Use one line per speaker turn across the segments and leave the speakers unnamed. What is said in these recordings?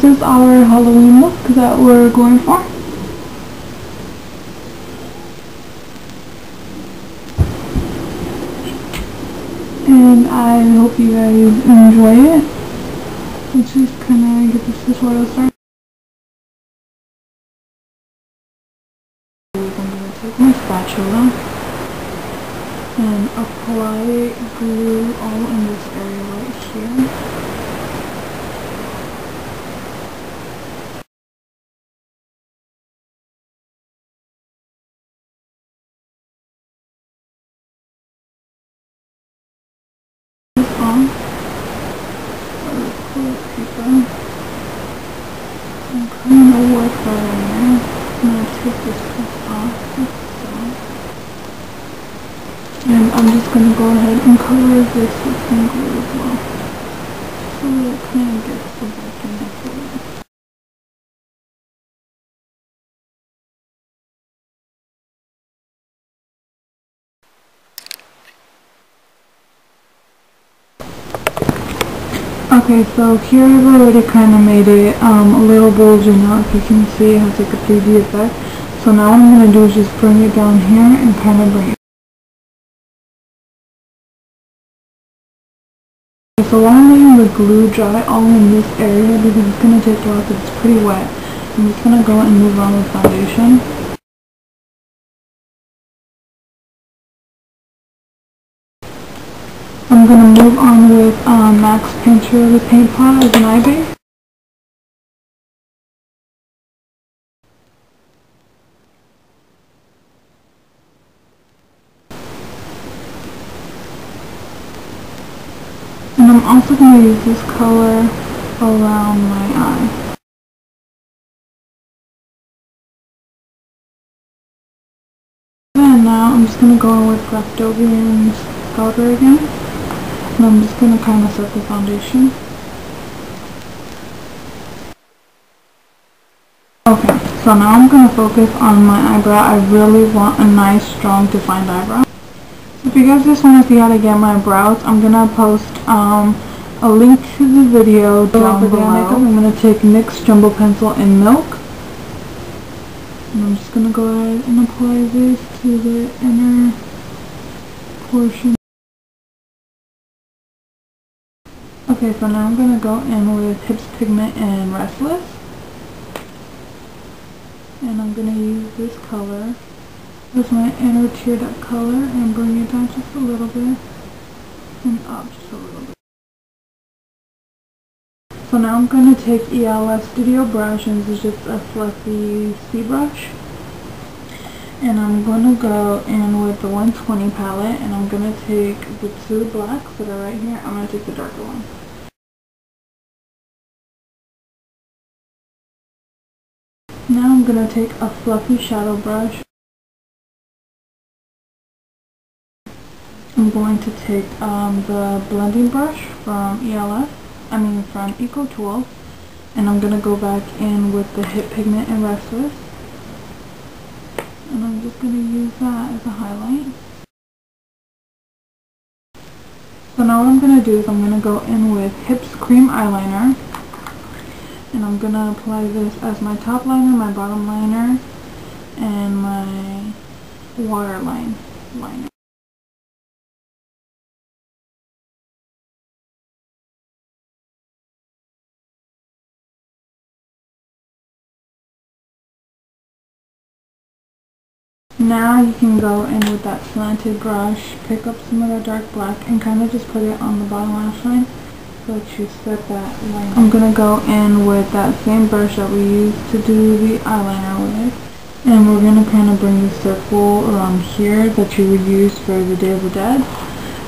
is our Halloween look that we're going for. And I hope you guys enjoy it. Let's just kind of get this tutorial started. I'm going to take my spatula and apply glue all in this area right here. On toilet paper. I'm kind of wet right now. I'm going to take this piece off like so. And I'm just going to go ahead and cover this with some glue as well, so that it kind of gets the bulkiness of it. Okay, so here I've already kind of made it a little bulging out. If you can see, it has like a 3D effect. So now what I'm going to do is just bring it down here and kind of bring it. Okay, so while I'm letting the glue dry all in this area, because it's going to take a while because it's pretty wet, I'm just going to go and move on with foundation. I'm going to move on with Max Painter, the paint pot as an eye base. And I'm also going to use this color around my eye. And now I'm just going to go in with Graftobian's powder again. And I'm just going to kind of set the foundation. Okay, so now I'm going to focus on my eyebrow. I really want a nice, strong, defined eyebrow. So if you guys just want to see how to get my brows, I'm going to post a link to the video down below. I'm going to take NYX Jumbo Pencil in Milk. And I'm just going to go ahead and apply this to the inner portion. Okay, so now I'm going to go in with Hips Pigment and Restless. And I'm going to use this color as my inner tear duct color and bring it down just a little bit and up just a little bit. So now I'm going to take ELF Studio Brush, and this is just a fluffy C brush. And I'm going to go in with the 120 palette, and I'm going to take the two blacks that are right here. I'm going to take the darker one. Now I'm going to take a fluffy shadow brush. I'm going to take the blending brush from from Eco Tools, and I'm going to go back in with the Hip Pigment and Restless. And I'm just going to use that as a highlight. So now what I'm going to do is I'm going to go in with Hips Cream Eyeliner. And I'm going to apply this as my top liner, my bottom liner, and my waterline liner. Now you can go in with that slanted brush, pick up some of that dark black, and kind of just put it on the bottom lash line so that you set that line. I'm going to go in with that same brush that we used to do the eyeliner with, and we're going to kind of bring the circle around here that you would use for the Day of the Dead.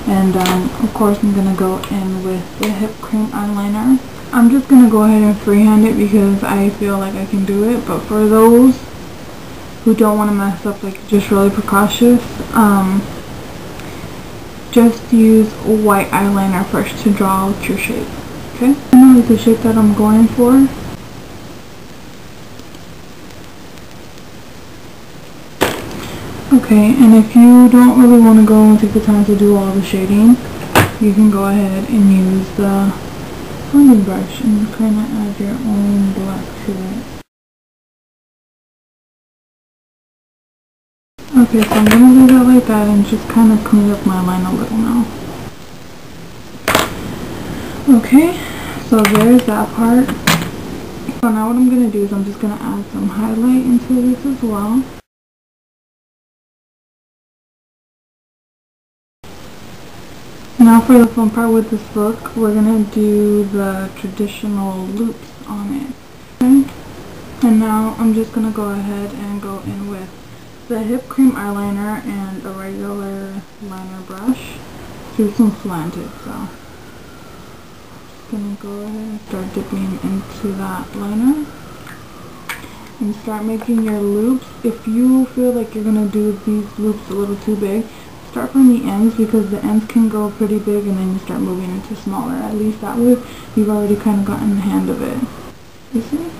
And of course I'm going to go in with the Hip Cream Eyeliner. I'm just going to go ahead and freehand it because I feel like I can do it, but for those who don't want to mess up, like just really precautious, just use white eyeliner first to draw out your shape. Okay, I know the shape that I'm going for. Okay, and if you don't really want to go and take the time to do all the shading, you can go ahead and use the blending brush and kind of add your own black to it. Okay, so I'm going to leave it like that and just kind of clean up my line a little now. Okay, so there's that part. So now what I'm going to do is I'm just going to add some highlight into this as well. Now for the fun part with this look, we're going to do the traditional loops on it. Okay? And now I'm just going to go ahead and go in with the Hip Cream eyeliner and a regular liner brush. Do some slanted, so just going to go ahead and start dipping into that liner. And start making your loops. If you feel like you're going to do these loops a little too big, start from the ends, because the ends can go pretty big and then you start moving into smaller. At least that way you've already kind of gotten the hand of it. You see?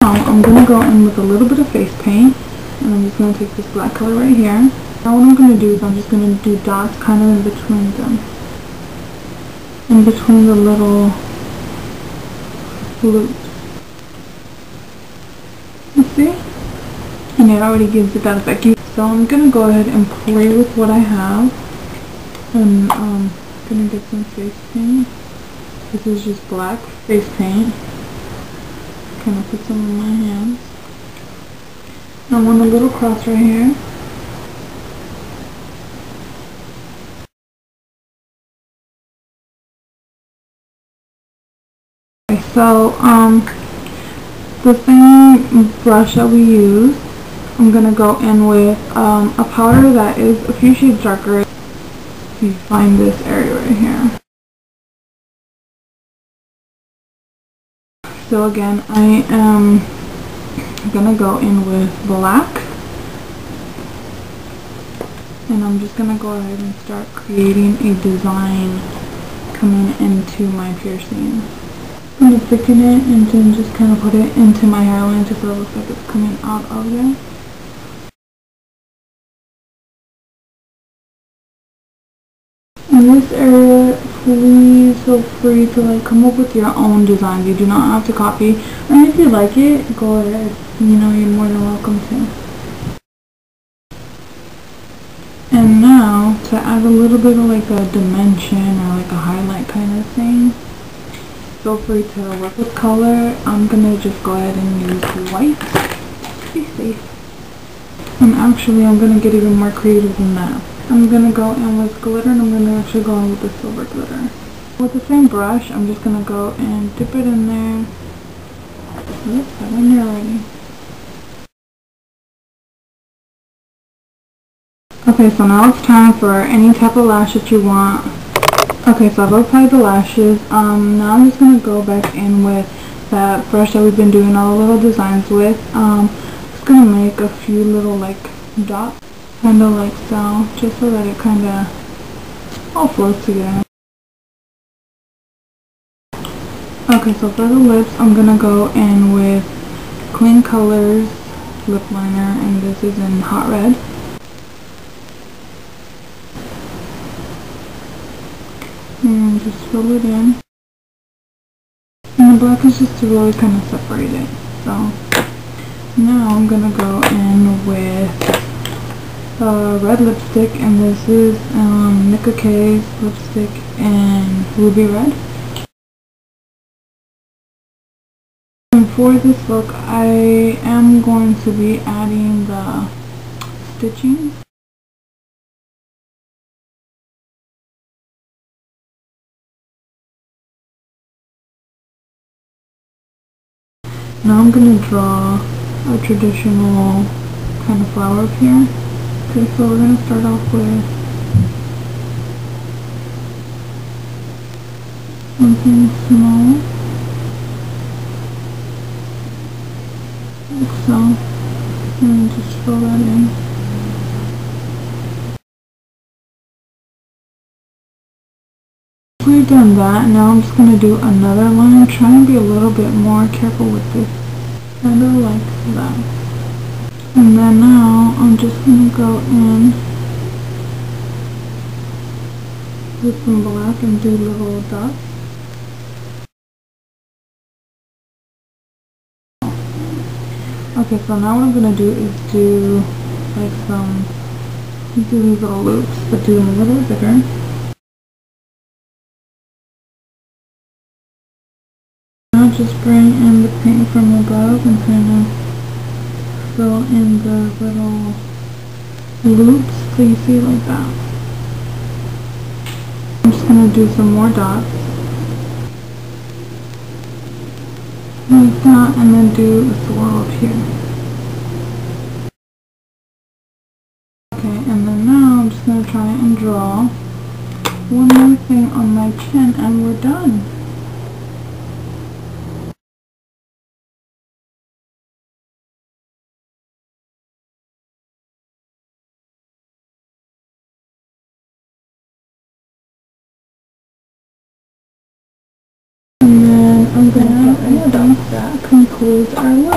Now I'm going to go in with a little bit of face paint, and I'm just going to take this black color right here. Now what I'm going to do is I'm just going to do dots kind of in between them. In between the little loops. You see? And it already gives it that effect. So I'm going to go ahead and play with what I have. And I'm going to get some face paint. This is just black face paint. Kind of put some in my hands. I want a little cross right here. Okay, so the same brush that we used, I'm going to go in with a powder that is a few shades darker. You find this area right here. So again, I am going to go in with black. And I'm just going to go ahead and start creating a design coming into my piercing. I'm going to thicken it and then just kind of put it into my hairline just so it looks like it's coming out of there. In this area, please feel free to come up with your own designs. You do not have to copy. And if you like it, go ahead. You're more than welcome to. And now, to add a little bit of a dimension or a highlight kind of thing, feel free to work with color. I'm going to just go ahead and use white. Be safe. And actually, I'm going to get even more creative than that. I'm going to go in with glitter, and I'm going to actually go in with the silver glitter. With the same brush, I'm just going to go and dip it in there. Oops, I went there already. Okay, so now it's time for any type of lash that you want. Okay, so I've applied the lashes. Now I'm just going to go back in with that brush that we've been doing all the little designs with. Just going to make a few little dots. Kind of like so, just so that it kind of all flows together. Okay, so for the lips, I'm going to go in with Clean Colors lip liner, and this is in Hot Red. And just fill it in. And the black is just to really kind of separate it. So now I'm going to go in with red lipstick, and this is Nicka K's lipstick in Ruby Red. And for this look, I am going to be adding the stitching. Now I'm going to draw a traditional kind of flower up here. Okay, so we're going to start off with something small, like so, and just fill that in. After we've done that, now I'm just going to do another line. Try and be a little bit more careful with this, kind of like that. And then now I'm just going to go in with some black and do little dots. Okay, so now what I'm going to do is do like do these little loops, but do them a little bit bigger. Now just bring in the paint from above and kind of fill in the little loops so you see like that. I'm just going to do some more dots like that, and then do a swirl up here. Okay, and then now I'm just going to try and draw one more thing on my chin and we're done. And then I'm going to, I think that concludes our look.